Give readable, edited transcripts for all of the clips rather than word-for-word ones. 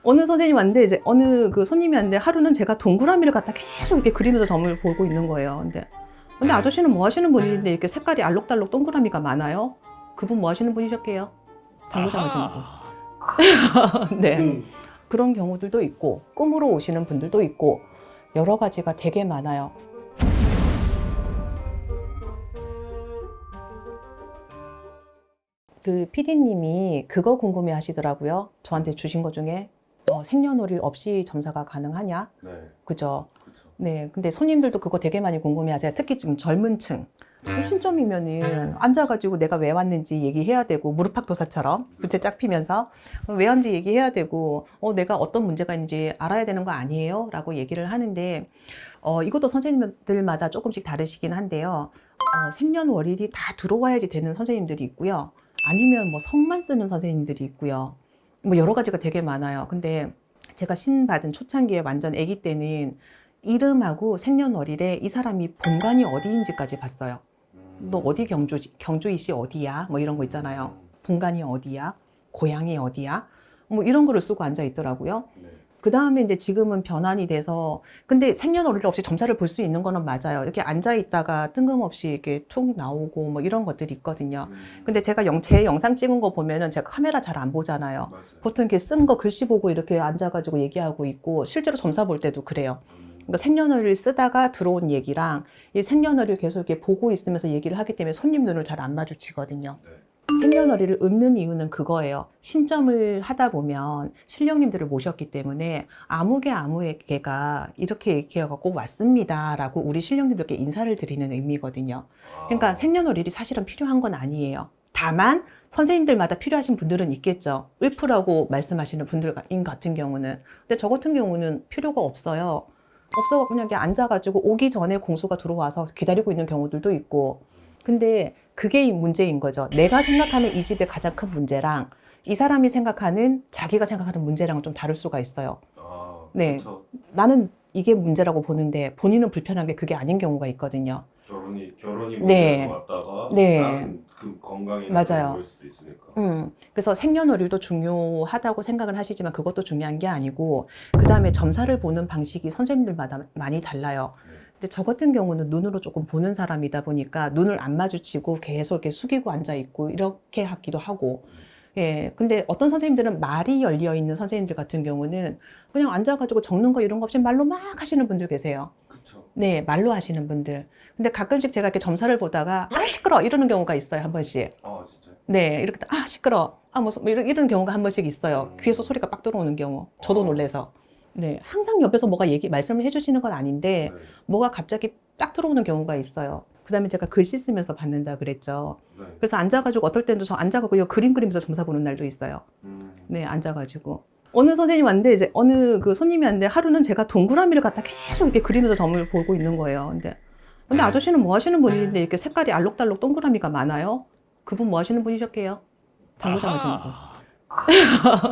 어느 선생님 왔는데 이제 어느 그 손님이 왔는데 하루는 제가 동그라미를 갖다 계속 이렇게 그리면서 점을 보고 있는 거예요. 근데 아저씨는 뭐 하시는 분인데 이렇게 색깔이 알록달록 동그라미가 많아요? 그분 뭐 하시는 분이셨게요? 당구장 하시는 분. 네. 그런 경우들도 있고 꿈으로 오시는 분들도 있고 여러 가지가 되게 많아요. 그 PD님이 그거 궁금해 하시더라고요. 저한테 주신 것 중에 생년월일 없이 점사가 가능하냐? 네. 그죠? 그렇죠. 네. 근데 손님들도 그거 되게 많이 궁금해 하세요. 특히 지금 젊은 층. 신점이면은 앉아가지고 내가 왜 왔는지 얘기해야 되고, 무릎팍도사처럼 부채 쫙 피면서 왜 왔는지 얘기해야 되고, 내가 어떤 문제가 있는지 알아야 되는 거 아니에요? 라고 얘기를 하는데, 이것도 선생님들마다 조금씩 다르시긴 한데요. 생년월일이 다 들어와야지 되는 선생님들이 있고요. 아니면 뭐 성만 쓰는 선생님들이 있고요. 뭐 여러 가지가 되게 많아요. 근데 제가 신받은 초창기에 완전 아기 때는 이름하고 생년월일에 이 사람이 본관이 어디인지까지 봤어요. 너 어디 경주이시 어디야? 뭐 이런 거 있잖아요. 본관이 어디야? 고향이 어디야? 뭐 이런 거를 쓰고 앉아 있더라고요. 네. 그 다음에 이제 지금은 변환이 돼서, 근데 생년월일 없이 점사를 볼 수 있는 거는 맞아요. 이렇게 앉아 있다가 뜬금없이 이렇게 툭 나오고 뭐 이런 것들이 있거든요. 근데 제가 제 영상 찍은 거 보면은 제가 카메라 잘 안 보잖아요. 맞아요. 보통 이렇게 쓴 거 글씨 보고 이렇게 앉아가지고 얘기하고 있고, 실제로 점사 볼 때도 그래요. 그러니까 생년월일 쓰다가 들어온 얘기랑 이 생년월일 계속 이렇게 보고 있으면서 얘기를 하기 때문에 손님 눈을 잘 안 마주치거든요. 네. 생년월일을 읊는 이유는 그거예요. 신점을 하다 보면 신령님들을 모셨기 때문에 아무개가 이렇게 얘기해갖고 왔습니다 라고 우리 신령님들께 인사를 드리는 의미거든요. 그러니까 생년월일이 사실은 필요한 건 아니에요. 다만 선생님들마다 필요하신 분들은 있겠죠. 읊으라고 말씀하시는 분들 같은 경우는. 근데 저 같은 경우는 필요가 없어요. 없어서 그냥 이렇게 앉아가지고 오기 전에 공수가 들어와서 기다리고 있는 경우들도 있고. 근데 그게 문제인 거죠. 내가 생각하는 이 집의 가장 큰 문제랑 이 사람이 생각하는 자기가 생각하는 문제랑은 좀 다를 수가 있어요. 네. 그렇죠. 나는 이게 문제라고 보는데 본인은 불편한 게 그게 아닌 경우가 있거든요. 결혼이 네. 문제에서 왔다가 네. 다른 그 건강이나 맞아요. 그럴 수도 있으니까. 그래서 생년월일도 중요하다고 생각을 하시지만 그것도 중요한 게 아니고, 그 다음에 점사를 보는 방식이 선생님들마다 많이 달라요. 근데 저 같은 경우는 눈으로 조금 보는 사람이다 보니까 눈을 안 마주치고 계속 이렇게 숙이고 앉아 있고 이렇게 하기도 하고. 예. 근데 어떤 선생님들은 말이 열려 있는 선생님들 같은 경우는 그냥 앉아가지고 적는 거 이런 거 없이 말로 막 하시는 분들 계세요. 그렇죠. 네, 말로 하시는 분들. 근데 가끔씩 제가 이렇게 점사를 보다가 시끄러 이러는 경우가 있어요, 한 번씩. 진짜요? 네, 이렇게 시끄러. 뭐 이런 경우가 한 번씩 있어요. 귀에서 소리가 빡 들어오는 경우. 저도 놀래서. 네, 항상 옆에서 뭐가 말씀을 해주시는 건 아닌데 네. 뭐가 갑자기 딱 들어오는 경우가 있어요. 그다음에 제가 글씨 쓰면서 받는다 그랬죠. 네. 그래서 앉아가지고 어떨 때는 저 앉아가지고 이거 그림 그리면서 점사 보는 날도 있어요. 네, 앉아가지고. 어느 선생님 왔는데 이제 어느 그 손님이 왔는데 하루는 제가 동그라미를 갖다 계속 이렇게 그리면서 점을 보고 있는 거예요. 근데 아저씨는 뭐 하시는 분인데 이렇게 색깔이 알록달록 동그라미가 많아요? 그분 뭐 하시는 분이셨게요? 당구장 하시는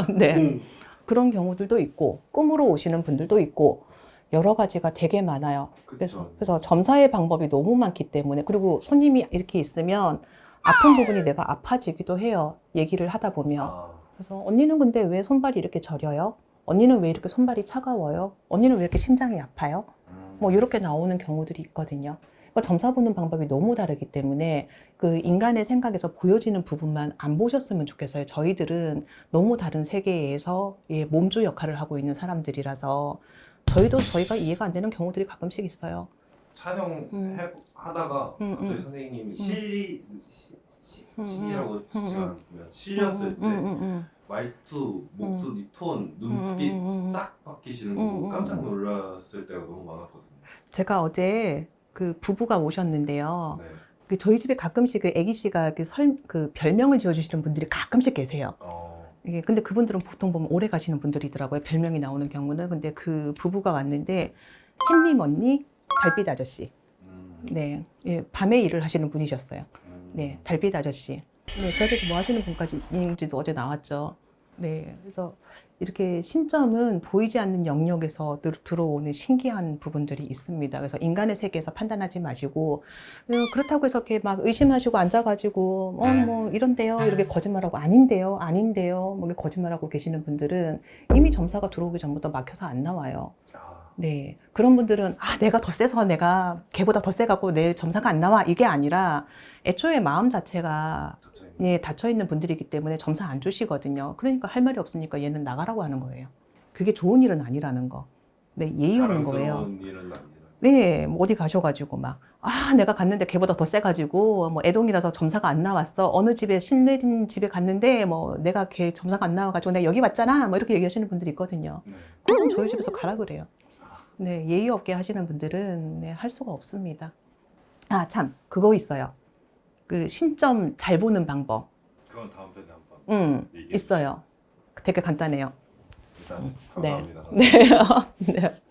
분. 네. 그런 경우들도 있고, 꿈으로 오시는 분들도 있고, 여러 가지가 되게 많아요. 그래서 점사의 방법이 너무 많기 때문에, 그리고 손님이 이렇게 있으면 아픈 부분이 내가 아파지기도 해요. 얘기를 하다 보면. 그래서 언니는 근데 왜 손발이 이렇게 저려요? 언니는 왜 이렇게 손발이 차가워요? 언니는 왜 이렇게 심장이 아파요? 뭐 이렇게 나오는 경우들이 있거든요. 그러니까 점사 보는 방법이 너무 다르기 때문에 그 인간의 생각에서 보여지는 부분만 안 보셨으면 좋겠어요. 저희들은 너무 다른 세계에서 몸주 역할을 하고 있는 사람들이라서 저희가 이해가 안 되는 경우들이 가끔씩 있어요. 촬영하다가 갑자기 선생님이 시라고 지칭하면 실렸을 때 말투, 목소리, 톤, 눈빛 싹 바뀌시는 거 보고 깜짝 놀랐을 때가 너무 많았거든요. 제가 어제 그 부부가 오셨는데요. 네. 그 저희 집에 가끔씩 그 애기 씨가 그 별명을 지어주시는 분들이 가끔씩 계세요. 근데 그분들은 보통 보면 오래 가시는 분들이더라고요. 별명이 나오는 경우는. 근데 그 부부가 왔는데 햇님 언니, 달빛 아저씨. 네, 밤에 일을 하시는 분이셨어요. 네, 달빛 아저씨. 네, 그래서 뭐 하시는 분까지인지도 어제 나왔죠. 네, 그래서 이렇게 신점은 보이지 않는 영역에서 들어오는 신기한 부분들이 있습니다. 그래서 인간의 세계에서 판단하지 마시고 그렇다고 해서 이렇게 막 의심하시고 앉아가지고 뭐 이런데요 이렇게 거짓말하고 아닌데요 뭐 이렇게 거짓말하고 계시는 분들은 이미 점사가 들어오기 전부터 막혀서 안 나와요. 네, 그런 분들은 내가 더 세서 내가 걔보다 더 세갖고 내 점사가 안 나와 이게 아니라 애초에 마음 자체가 닫혀 있는 분들이기 때문에 점사 안 주시거든요. 그러니까 할 말이 없으니까 얘는 나가라고 하는 거예요. 그게 좋은 일은 아니라는 거. 네, 예의 없는 거예요. 자랑스러운 일은 아니라. 네, 뭐 어디 가셔가지고 막 내가 갔는데 걔보다 더 세가지고 뭐 애동이라서 점사가 안 나왔어. 어느 집에 신내린 집에 갔는데 뭐 내가 걔 점사가 안 나와가지고 내가 여기 왔잖아. 뭐 이렇게 얘기하시는 분들이 있거든요. 그럼 저희 집에서 가라 그래요. 네, 예의 없게 하시는 분들은 네, 할 수가 없습니다. 참, 그거 있어요. 그 신점 잘 보는 방법. 그건 다음 편에 한번 있어요. 되게 간단해요. 일단 네. 감사합니다. 네. 네.